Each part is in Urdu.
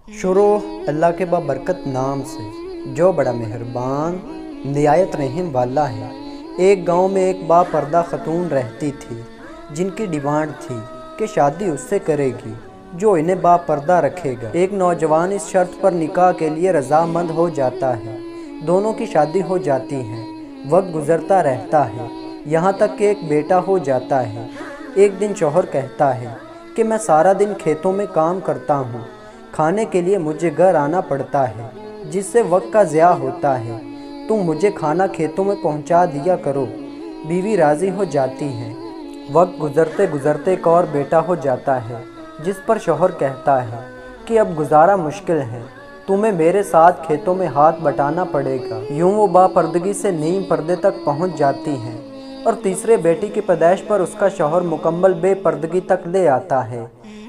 شروع اللہ کے بابرکت نام سے جو بڑا مہربان نہایت رحم والا ہے۔ ایک گاؤں میں ایک با پردہ خاتون رہتی تھی جن کی ڈیمانڈ تھی کہ شادی اس سے کرے گی جو انہیں با پردہ رکھے گا۔ ایک نوجوان اس شرط پر نکاح کے لیے رضامند ہو جاتا ہے۔ دونوں کی شادی ہو جاتی ہے۔ وقت گزرتا رہتا ہے یہاں تک کہ ایک بیٹا ہو جاتا ہے۔ ایک دن شوہر کہتا ہے کہ میں سارا دن کھیتوں میں کام کرتا ہوں، کھانے کے لیے مجھے گھر آنا پڑتا ہے جس سے وقت کا ضیاع ہوتا ہے، تم مجھے کھانا کھیتوں میں پہنچا دیا کرو۔ بیوی راضی ہو جاتی ہے۔ وقت گزرتے گزرتے ایک اور بیٹا ہو جاتا ہے جس پر شوہر کہتا ہے کہ اب گزارا مشکل ہے، تمہیں میرے ساتھ کھیتوں میں ہاتھ بٹانا پڑے گا۔ یوں وہ با پردگی سے نیم پردے تک پہنچ جاتی ہیں اور تیسرے بیٹی کی پیدائش پر اس کا شوہر مکمل بے پردگی تک لے آتا ہے۔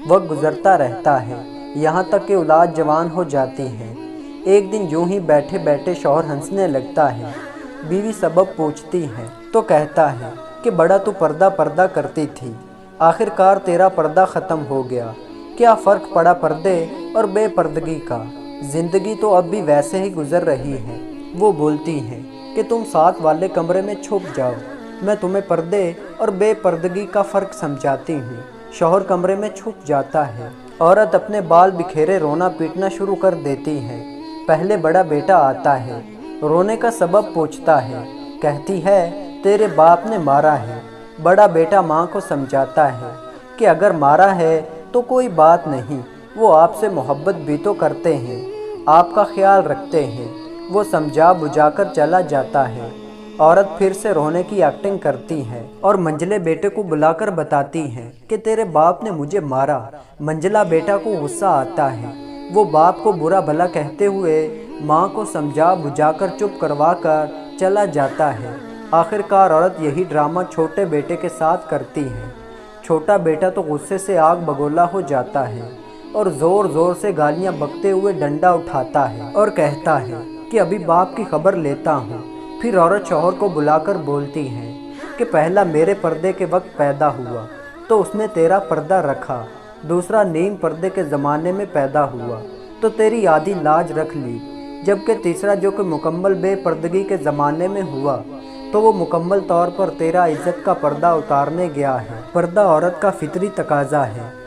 وقت گزرتا رہتا ہے یہاں تک کہ اولاد جوان ہو جاتی ہے۔ ایک دن یوں ہی بیٹھے بیٹھے شوہر ہنسنے لگتا ہے۔ بیوی سبب پوچھتی ہے تو کہتا ہے کہ بڑا تو پردہ پردہ کرتی تھی، آخر کار تیرا پردہ ختم ہو گیا، کیا فرق پڑا پردے اور بے پردگی کا، زندگی تو اب بھی ویسے ہی گزر رہی ہے۔ وہ بولتی ہے کہ تم ساتھ والے کمرے میں چھپ جاؤ، میں تمہیں پردے اور بے پردگی کا فرق سمجھاتی ہوں۔ شوہر کمرے میں چھپ جاتا ہے۔ عورت اپنے بال بکھیرے رونا پیٹنا شروع کر دیتی ہے۔ پہلے بڑا بیٹا آتا ہے، رونے کا سبب پوچھتا ہے، کہتی ہے تیرے باپ نے مارا ہے۔ بڑا بیٹا ماں کو سمجھاتا ہے کہ اگر مارا ہے تو کوئی بات نہیں، وہ آپ سے محبت بھی تو کرتے ہیں، آپ کا خیال رکھتے ہیں۔ وہ سمجھا بجھا کر چلا جاتا ہے۔ عورت پھر سے رونے کی ایکٹنگ کرتی ہے اور منجلے بیٹے کو بلا کر بتاتی ہے کہ تیرے باپ نے مجھے مارا۔ منجلا بیٹا کو غصہ آتا ہے، وہ باپ کو برا بھلا کہتے ہوئے ماں کو سمجھا بجھا کر چپ کروا کر چلا جاتا ہے۔ آخر کار عورت یہی ڈرامہ چھوٹے بیٹے کے ساتھ کرتی ہے۔ چھوٹا بیٹا تو غصے سے آگ بگولا ہو جاتا ہے اور زور زور سے گالیاں بکتے ہوئے ڈنڈا اٹھاتا ہے اور کہتا ہے کہ ابھی باپ کی خبر لیتا ہوں۔ پھر عورت شوہر کو بلا کر بولتی ہے کہ پہلا میرے پردے کے وقت پیدا ہوا تو اس نے تیرا پردہ رکھا، دوسرا نیم پردے کے زمانے میں پیدا ہوا تو تیری آدھی لاج رکھ لی، جبکہ تیسرا جو کہ مکمل بے پردگی کے زمانے میں ہوا تو وہ مکمل طور پر تیرا عزت کا پردہ اتارنے گیا ہے۔ پردہ عورت کا فطری تقاضا ہے۔